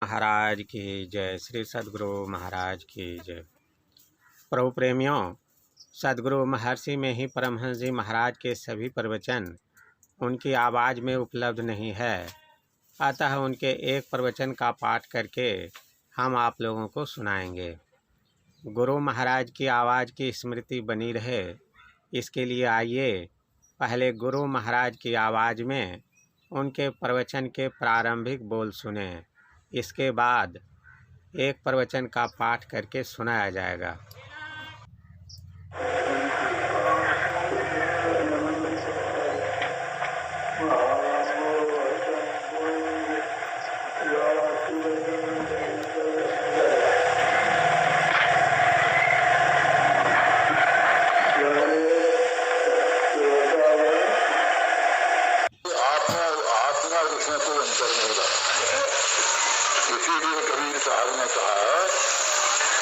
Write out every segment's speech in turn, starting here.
महाराज की जय। श्री सद्गुरु महाराज की जय। प्रभु प्रेमियों, सद्गुरु महर्षि में ही परमहंस जी महाराज के सभी प्रवचन उनकी आवाज़ में उपलब्ध नहीं है, अतः उनके एक प्रवचन का पाठ करके हम आप लोगों को सुनाएंगे। गुरु महाराज की आवाज़ की स्मृति बनी रहे, इसके लिए आइए पहले गुरु महाराज की आवाज़ में उनके प्रवचन के प्रारंभिक बोल सुने। इसके बाद एक प्रवचन का पाठ करके सुनाया जाएगा। इसीलिए कबीर साहब ने कहा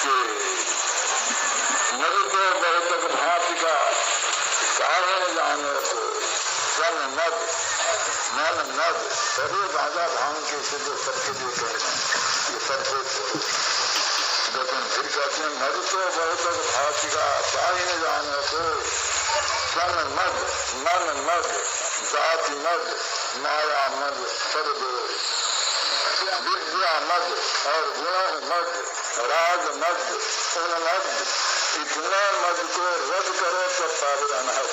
कि नर को बहुत भांति का कारण जाने को सन नद मन नद सभी राजा धाम के सिद्ध सबके लिए कहना ये सबसे। लेकिन फिर कहते हैं नर को बहुत भांति का कारण जाने को सन मद मन मद जाति मद माया मद सर्व विद्या मद और गुण मद राग मद उन्मद इतने मद को रद्द करो तो पावे अनहद।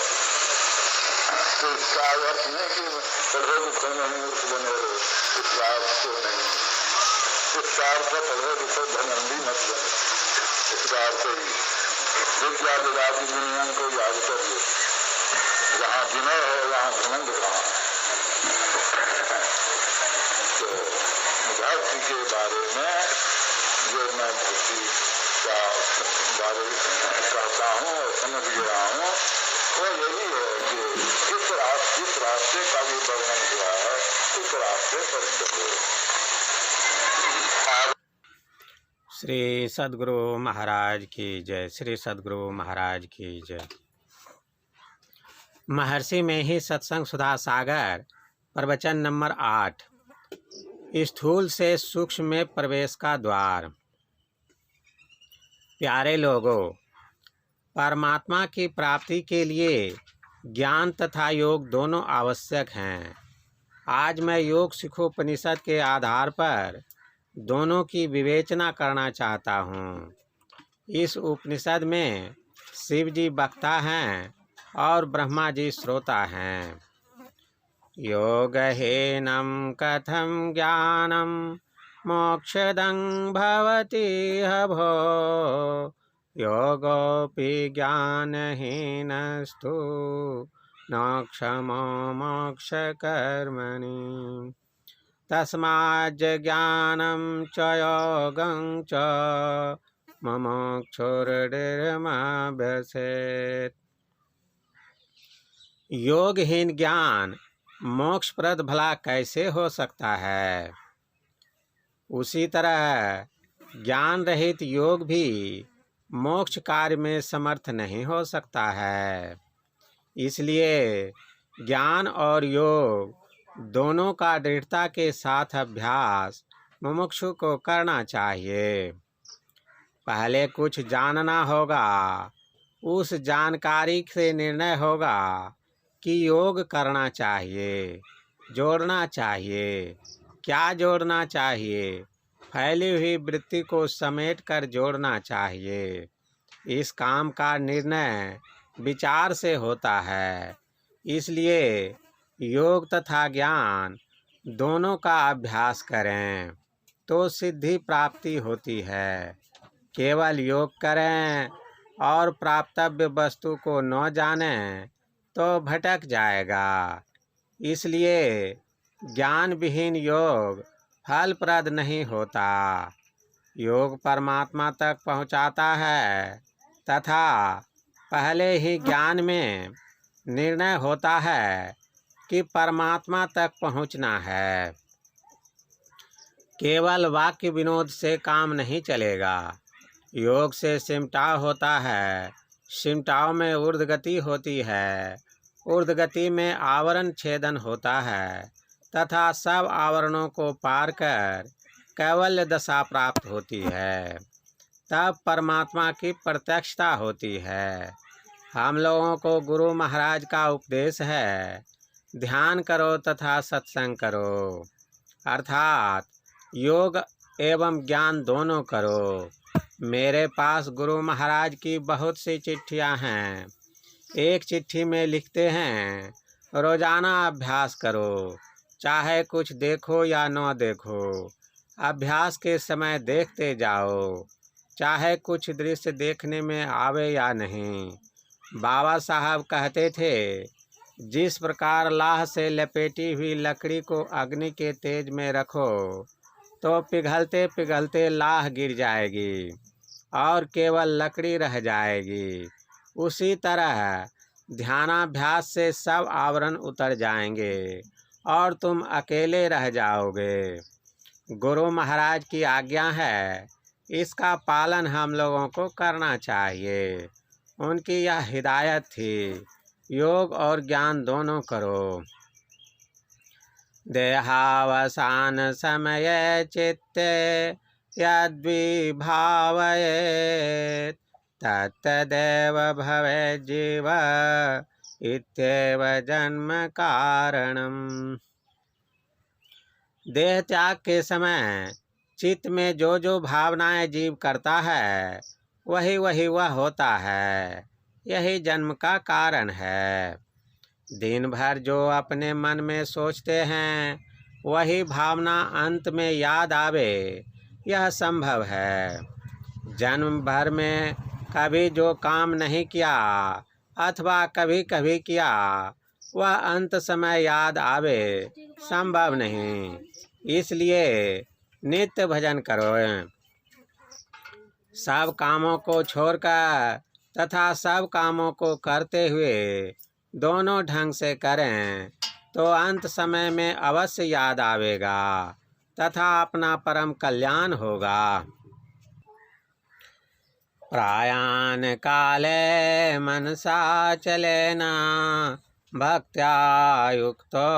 तो इसका अर्थ नहीं कि पढ़ो लिखो नहीं मूर्ख बने रहो, इसका अर्थ तो नहीं। इसका अर्थ पढ़ो लिखो धनंदी मत बने, इसका अर्थ ही विद्या विराजी दुनिया को याद करिए। जहाँ विनय है वहाँ घमंड कहाँ। भक्ति के बारे में जो मैं भक्ति का बारे कहता हूँ और समझ गया हूँ वो यही है कि जिस रास्ते का भी वर्णन हुआ है उस रास्ते पर चलो। श्री सद्गुरु महाराज की जय। श्री सद्गुरु महाराज की जय। महर्षि में ही सत्संग सुधा सागर प्रवचन नंबर 8, स्थूल से सूक्ष्म में प्रवेश का द्वार। प्यारे लोगों, परमात्मा की प्राप्ति के लिए ज्ञान तथा योग दोनों आवश्यक हैं। आज मैं योग सिखोपनिषद के आधार पर दोनों की विवेचना करना चाहता हूँ। इस उपनिषद में शिव जी वक्ता हैं और ब्रह्मा जी श्रोता हैं। योगहीनं कथं ज्ञानं मोक्षदं भवति भो योगोऽपि ज्ञानहीनस्तु न क्षमो मोक्षकर्मणि तस्माज्ज्ञानं च योगं च मुमुक्षुर्निर्मभ्यसेत्। योगहीन ज्ञान मोक्षप्रद भला कैसे हो सकता है? उसी तरह ज्ञान रहित योग भी मोक्ष कार्य में समर्थ नहीं हो सकता है। इसलिए ज्ञान और योग दोनों का दृढ़ता के साथ अभ्यास मुमुक्षु को करना चाहिए। पहले कुछ जानना होगा, उस जानकारी से निर्णय होगा कि योग करना चाहिए, जोड़ना चाहिए। क्या जोड़ना चाहिए? फैली हुई वृत्ति को समेट कर जोड़ना चाहिए। इस काम का निर्णय विचार से होता है। इसलिए योग तथा ज्ञान दोनों का अभ्यास करें तो सिद्धि प्राप्ति होती है। केवल योग करें और प्राप्तव्य वस्तु को न जानें तो भटक जाएगा। इसलिए ज्ञान विहीन योग फलप्रद नहीं होता। योग परमात्मा तक पहुंचाता है तथा पहले ही ज्ञान में निर्णय होता है कि परमात्मा तक पहुंचना है। केवल वाक्य विनोद से काम नहीं चलेगा। योग से सिमटाव होता है, सिमटाव में ऊर्ध्वगति होती है, ऊर्ध्वगति में आवरण छेदन होता है तथा सब आवरणों को पार कर कैवल्य दशा प्राप्त होती है, तब परमात्मा की प्रत्यक्षता होती है। हम लोगों को गुरु महाराज का उपदेश है, ध्यान करो तथा सत्संग करो, अर्थात योग एवं ज्ञान दोनों करो। मेरे पास गुरु महाराज की बहुत सी चिट्ठियां हैं। एक चिट्ठी में लिखते हैं, रोजाना अभ्यास करो, चाहे कुछ देखो या न देखो। अभ्यास के समय देखते जाओ, चाहे कुछ दृश्य देखने में आवे या नहीं। बाबा साहब कहते थे, जिस प्रकार लाह से लपेटी हुई लकड़ी को अग्नि के तेज में रखो तो पिघलते पिघलते लाह गिर जाएगी और केवल लकड़ी रह जाएगी। उसी तरह ध्यानाभ्यास से सब आवरण उतर जाएंगे और तुम अकेले रह जाओगे। गुरु महाराज की आज्ञा है, इसका पालन हम लोगों को करना चाहिए। उनकी यह हिदायत थी, योग और ज्ञान दोनों करो। देहावसान समय चित्ते यद्विभावयेत् तत्तदेव भवेत् जीव इत्येव जन्म कारणम्। देह त्याग के समय चित्त में जो जो भावनाएं जीव करता है वही वही वह होता है, यही जन्म का कारण है। दिन भर जो अपने मन में सोचते हैं वही भावना अंत में याद आवे, यह संभव है। जन्म भर में कभी जो काम नहीं किया अथवा कभी कभी किया वह अंत समय याद आवे, संभव नहीं। इसलिए नित्य भजन करो। सब कामों को छोड़कर तथा सब कामों को करते हुए दोनों ढंग से करें तो अंत समय में अवश्य याद आवेगा तथा अपना परम कल्याण होगा। प्रायान काले मनसा चलेना भक्त्या युक्तो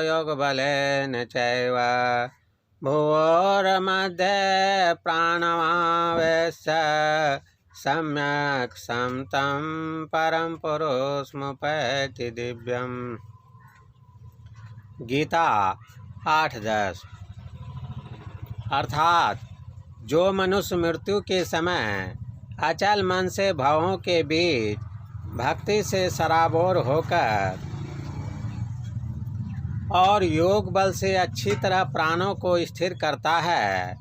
योग बलेन चैव भुवोर्मध्ये प्राणमावेश्य सम्यक् समतं परम पुरुषमुपैति दिव्यम। गीता 8:10। अर्थात जो मनुष्य मृत्यु के समय अचल मन से भावों के बीच भक्ति से सराबोर होकर और योग बल से अच्छी तरह प्राणों को स्थिर करता है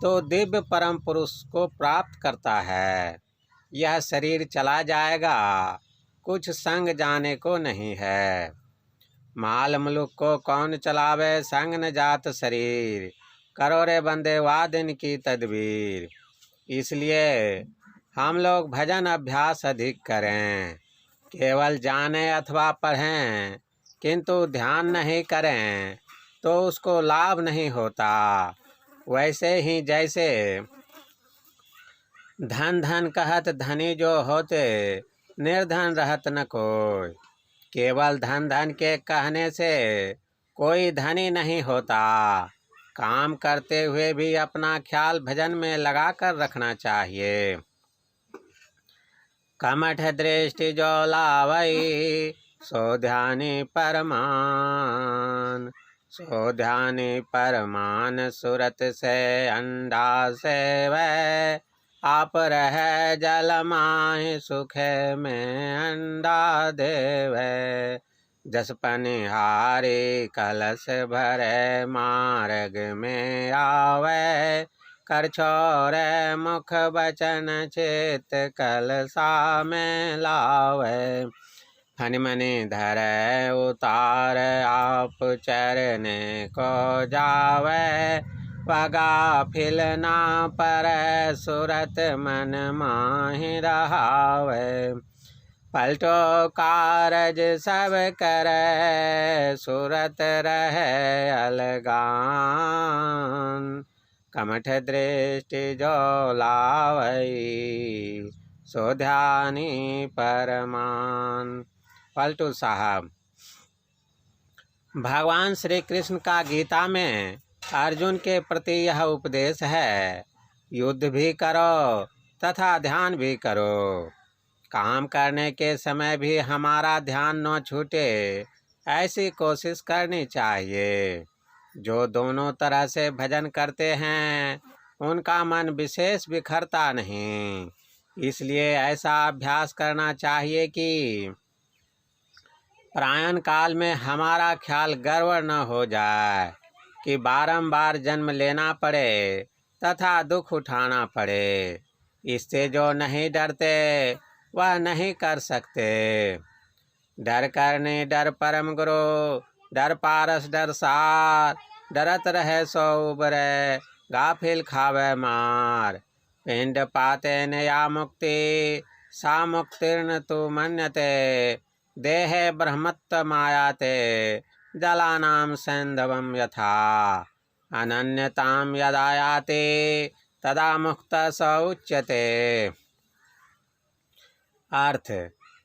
तो दिव्य परम पुरुष को प्राप्त करता है। यह शरीर चला जाएगा, कुछ संग जाने को नहीं है। माल मुलुक को कौन चलावे, संग न जात शरीर, करो रे बंदे वादिन की तदबीर। इसलिए हम लोग भजन अभ्यास अधिक करें। केवल जाने अथवा पढ़ें किंतु ध्यान नहीं करें तो उसको लाभ नहीं होता। वैसे ही जैसे धन धन कहत धनी जो होते, निर्धन रहत न कोई। केवल धन धन के कहने से कोई धनी नहीं होता। काम करते हुए भी अपना ख्याल भजन में लगा कर रखना चाहिए। कमठ दृष्टि जो लावई सो ध्यानी परमान, सो ध्यानी परमान सुरत से अंडा से वह आप रह जल माहि सुखे में अंडा देवे। जस पनिहारी कलश भरे मार्ग में आवे, कर छोरे मुख बचन चित कलसा में लावे। फन मनि धरे उतार आप चरने को जावे, वगा फिल ना पर सुरत मन माहि रहावे। पलटो कारज सब करे सुरत रहे अलगान, कमठ दृष्टि जो लावई सो ध्यानी परमान। पलटू साहब, भगवान श्री कृष्ण का गीता में अर्जुन के प्रति यह उपदेश है, युद्ध भी करो तथा ध्यान भी करो। काम करने के समय भी हमारा ध्यान न छूटे, ऐसी कोशिश करनी चाहिए। जो दोनों तरह से भजन करते हैं उनका मन विशेष बिखरता नहीं। इसलिए ऐसा अभ्यास करना चाहिए कि प्रयाण काल में हमारा ख्याल गड़बड़ न हो जाए कि बारंबार जन्म लेना पड़े तथा दुख उठाना पड़े। इससे जो नहीं डरते वह नहीं कर सकते। डर करने डर परम गुरु, डर पारस डर सार, डरत रहे सो उबरे, गाफिल खावे मार। पिंड पाते न या मुक्ति, सा मुक्तिर्न तु मन्यते, देहे ब्रह्मत्व मायाते, जलानाम सैंधवम यथा, अनन्यताम यदा याते, तदा मुक्त स उच्यते। अर्थ,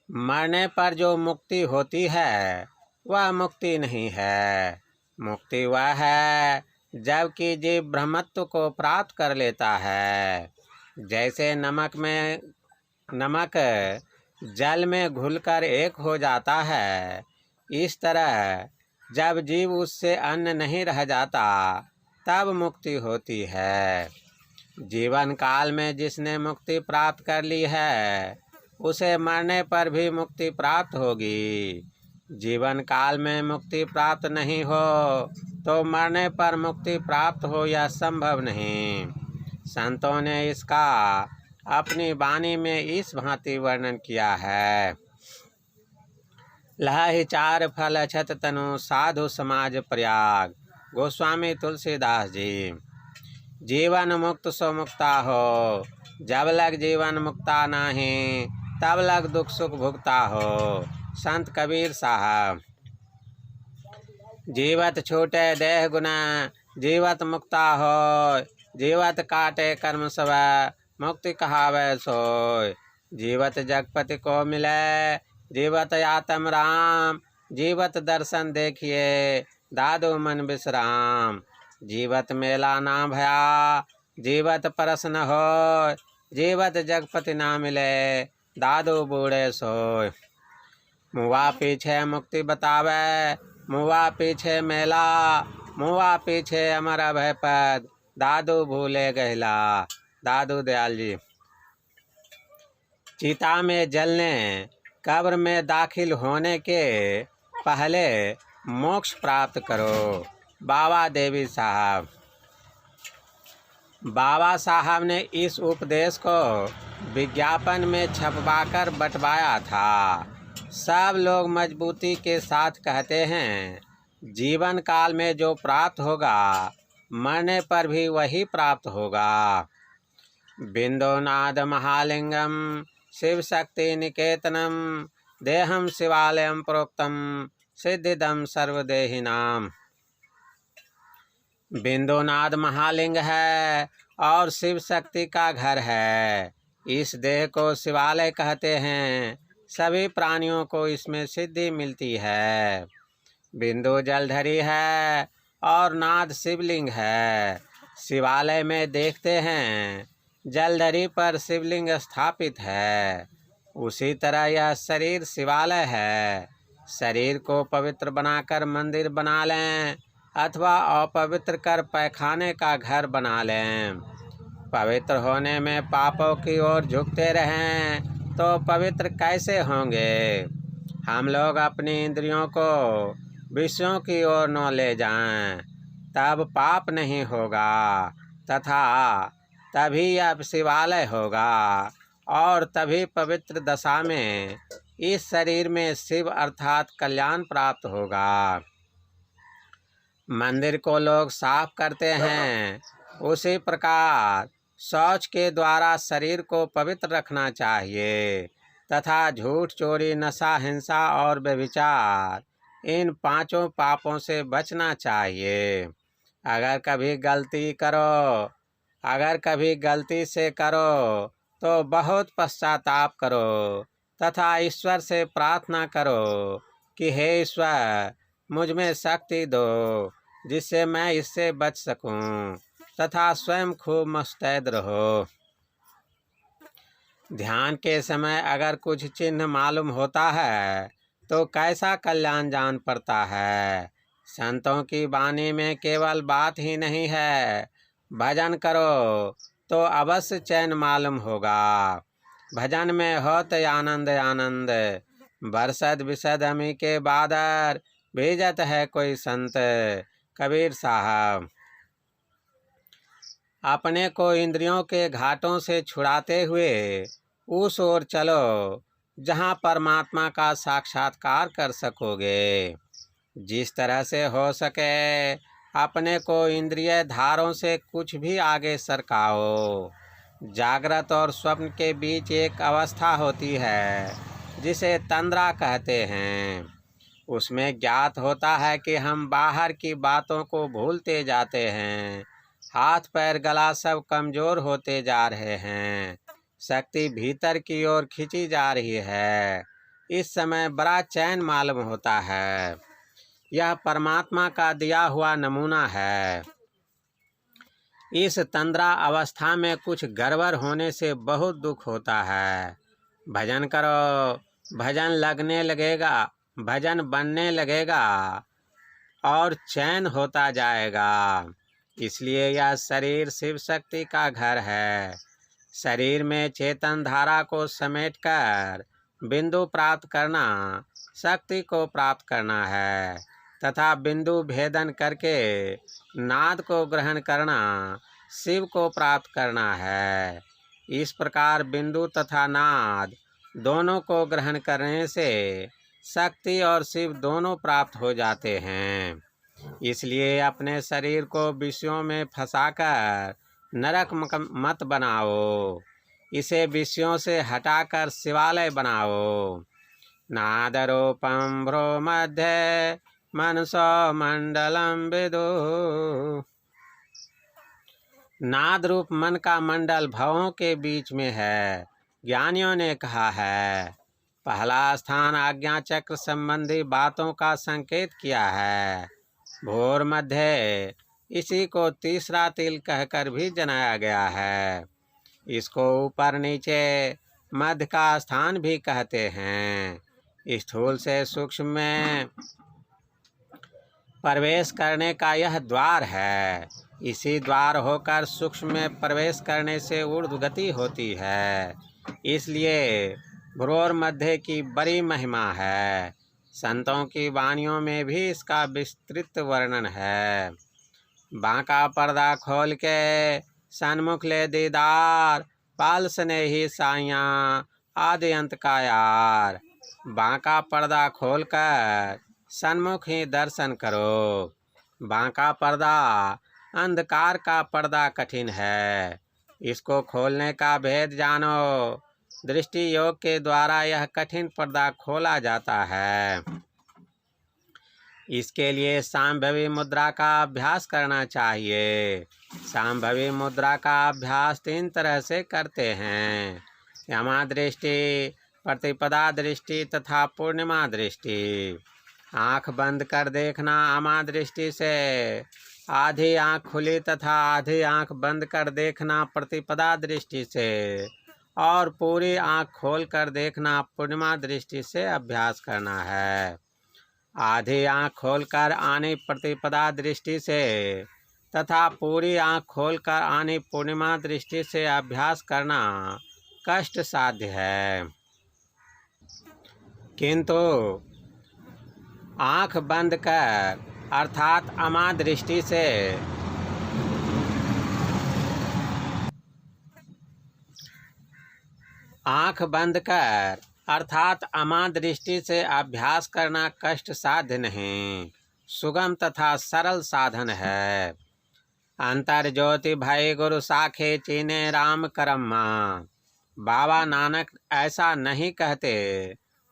मरने पर जो मुक्ति होती है वह मुक्ति नहीं है। मुक्ति वह है जबकि जीव ब्रह्मत्व को प्राप्त कर लेता है। जैसे नमक जल में घुलकर एक हो जाता है, इस तरह जब जीव उससे अन्न नहीं रह जाता तब मुक्ति होती है। जीवन काल में जिसने मुक्ति प्राप्त कर ली है उसे मरने पर भी मुक्ति प्राप्त होगी। जीवन काल में मुक्ति प्राप्त नहीं हो तो मरने पर मुक्ति प्राप्त हो यह संभव नहीं। संतों ने इसका अपनी वाणी में इस भांति वर्णन किया है। लह चार फल अछत तनु, साधु समाज प्रयाग। गोस्वामी तुलसीदास जी। जीवन मुक्त सो मुक्ता हो, जब लग जीवन मुक्ता नहीं, तब लग दुख सुख भुगता हो। संत कबीर साहब। जीवत छूटे देह गुना, जीवत मुक्ता हो, जीवत काटे कर्म सब, मुक्ति कहावे सोय। जीवत जगपति को मिले, जीवत आत्म राम, जीवत दर्शन देखिए, दादू मन विश्राम। जीवत मेला ना भया, जीवत परस न हो, जीवत जगपति ना मिले, दादू बूढ़े सोय। मुआ पीछे मुक्ति बतावे, मुआ पीछे मेला, मुआ पीछे अमर अभय पद, दादू भूले गहला। दादू दयाल जी। चिता में जलने, कब्र में दाखिल होने के पहले मोक्ष प्राप्त करो। बाबा देवी साहब। बाबा साहब ने इस उपदेश को विज्ञापन में छपवाकर बंटवाया था। सब लोग मजबूती के साथ कहते हैं, जीवन काल में जो प्राप्त होगा मरने पर भी वही प्राप्त होगा। बिंदुनाद महालिंगम, शिव शक्ति निकेतनम, देहम शिवालयम प्रोक्तम, सिद्धिदम सर्वदेहिनाम। बिंदुनाद महालिंग है और शिव शक्ति का घर है। इस देह को शिवालय कहते हैं। सभी प्राणियों को इसमें सिद्धि मिलती है। बिंदु जलधरी है और नाद शिवलिंग है। शिवालय में देखते हैं जलधरी पर शिवलिंग स्थापित है। उसी तरह यह शरीर शिवालय है। शरीर को पवित्र बनाकर मंदिर बना लें अथवा अपवित्र कर पैखाने का घर बना लें। पवित्र होने में पापों की ओर झुकते रहें तो पवित्र कैसे होंगे। हम लोग अपनी इंद्रियों को विषयों की ओर न ले जाएं, तब पाप नहीं होगा तथा तभी यह शिवालय होगा और तभी पवित्र दशा में इस शरीर में शिव अर्थात कल्याण प्राप्त होगा। मंदिर को लोग साफ करते हैं, उसी प्रकार शौच के द्वारा शरीर को पवित्र रखना चाहिए तथा झूठ, चोरी, नशा, हिंसा और व्यभिचार, इन पांचों पापों से बचना चाहिए। अगर कभी गलती से करो तो बहुत पश्चाताप करो तथा ईश्वर से प्रार्थना करो कि हे ईश्वर, मुझ में शक्ति दो जिससे मैं इससे बच सकूं, तथा स्वयं खूब मुस्तैद रहो। ध्यान के समय अगर कुछ चिन्ह मालूम होता है तो कैसा कल्याण जान पड़ता है। संतों की वाणी में केवल बात ही नहीं है, भजन करो तो अवश्य चैन मालूम होगा। भजन में होत आनंद आनंद, बरसद विसद हमी के बादर, भेजत है कोई संत कबीर साहब। अपने को इंद्रियों के घाटों से छुड़ाते हुए उस ओर चलो जहाँ परमात्मा का साक्षात्कार कर सकोगे। जिस तरह से हो सके अपने को इंद्रिय धारों से कुछ भी आगे सरकाओ। जागृत और स्वप्न के बीच एक अवस्था होती है जिसे तंद्रा कहते हैं। उसमें ज्ञात होता है कि हम बाहर की बातों को भूलते जाते हैं, हाथ पैर गला सब कमज़ोर होते जा रहे हैं, शक्ति भीतर की ओर खींची जा रही है। इस समय बड़ा चैन मालूम होता है। यह परमात्मा का दिया हुआ नमूना है। इस तंद्रा अवस्था में कुछ गड़बड़ होने से बहुत दुख होता है। भजन करो, भजन लगने लगेगा, भजन बनने लगेगा और चैन होता जाएगा। इसलिए यह शरीर शिव शक्ति का घर है। शरीर में चेतन धारा को समेटकर बिंदु प्राप्त करना शक्ति को प्राप्त करना है, तथा बिंदु भेदन करके नाद को ग्रहण करना शिव को प्राप्त करना है। इस प्रकार बिंदु तथा नाद दोनों को ग्रहण करने से शक्ति और शिव दोनों प्राप्त हो जाते हैं। इसलिए अपने शरीर को विषयों में फंसाकर नरक मत बनाओ, इसे विषयों से हटाकर शिवालय बनाओ। नादरूपम भ्रो मध्य मनसो मंडलम विदु। नाद रूप मन का मंडल भवों के बीच में है, ज्ञानियों ने कहा है। पहला स्थान आज्ञा चक्र संबंधी बातों का संकेत किया है। भोर मध्य इसी को तीसरा तिल कहकर भी जनाया गया है। इसको ऊपर नीचे मध्य का स्थान भी कहते हैं। स्थूल से सूक्ष्म में प्रवेश करने का यह द्वार है। इसी द्वार होकर सूक्ष्म में प्रवेश करने से ऊर्ध्व गति होती है। इसलिए भ्रोर मध्य की बड़ी महिमा है। संतों की वाणियों में भी इसका विस्तृत वर्णन है। बांका पर्दा खोल के सन्मुख ले दीदार, पाल स्नेही साइया आदि अंत का यार। बांका पर्दा खोलकर सन्मुख ही दर्शन करो। बांका पर्दा अंधकार का पर्दा कठिन है, इसको खोलने का भेद जानो। दृष्टि योग के द्वारा यह कठिन पर्दा खोला जाता है। इसके लिए सांभवी मुद्रा का अभ्यास करना चाहिए। सांभवी मुद्रा का अभ्यास 3 तरह से करते हैं: यमा दृष्टि, प्रतिपदा दृष्टि तथा पूर्णिमा दृष्टि। आँख बंद कर देखना अमा दृष्टि से, आधी आँख खुली तथा आधी आँख बंद कर देखना प्रतिपदा दृष्टि से, और पूरी आँख खोल कर देखना पूर्णिमा दृष्टि से अभ्यास करना है। आधी आँख खोलकर आनी प्रतिपदा दृष्टि से तथा पूरी आँख खोलकर आनी पूर्णिमा दृष्टि से अभ्यास करना कष्ट साध्य है। किंतु आँख बंद कर अर्थात अमा दृष्टि से आँख बंद कर अर्थात अमा दृष्टि से अभ्यास करना कष्ट साध्य नहीं, सुगम तथा सरल साधन है। अंतर ज्योति भय गुरु साखे चीने राम करम्मा। बाबा नानक ऐसा नहीं कहते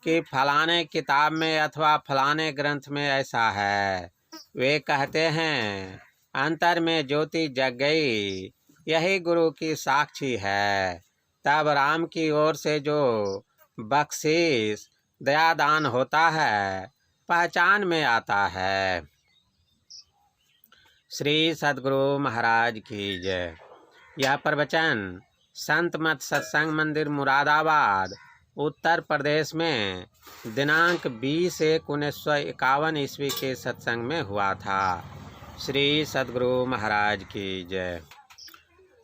कि फलाने किताब में अथवा फलाने ग्रंथ में ऐसा है। वे कहते हैं अंतर में ज्योति जग गई, यही गुरु की साक्षी है। तब राम की ओर से जो बख्शीश दयादान होता है पहचान में आता है। श्री सद्गुरु महाराज की जय। यह प्रवचन संत मत सत्संग मंदिर मुरादाबाद उत्तर प्रदेश में दिनांक 20/1/1951 ईस्वी के सत्संग में हुआ था। श्री सद्गुरु महाराज की जय।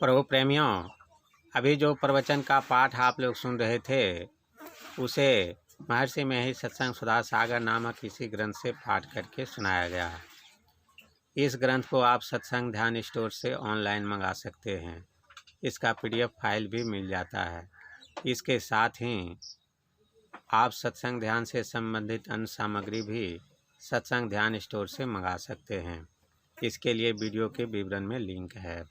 प्रभु प्रेमियों, अभी जो प्रवचन का पाठ आप लोग सुन रहे थे उसे महर्षि महेश सत्संग सुधा सागर नामक इसी ग्रंथ से पाठ करके सुनाया गया। इस ग्रंथ को आप सत्संग ध्यान स्टोर से ऑनलाइन मंगा सकते हैं। इसका PDF फाइल भी मिल जाता है। इसके साथ ही आप सत्संग ध्यान से संबंधित अन्य सामग्री भी सत्संग ध्यान स्टोर से मंगा सकते हैं। इसके लिए वीडियो के विवरण में लिंक है।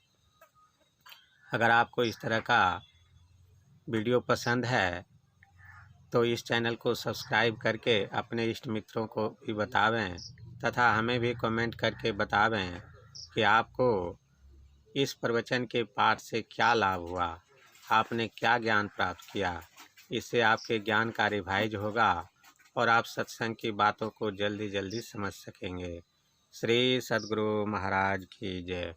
अगर आपको इस तरह का वीडियो पसंद है तो इस चैनल को सब्सक्राइब करके अपने इष्ट मित्रों को भी बतावें तथा हमें भी कमेंट करके बतावें कि आपको इस प्रवचन के पाठ से क्या लाभ हुआ, आपने क्या ज्ञान प्राप्त किया। इससे आपके ज्ञान का रिवाइज होगा और आप सत्संग की बातों को जल्दी जल्दी समझ सकेंगे। श्री सद्गुरु महाराज की जय।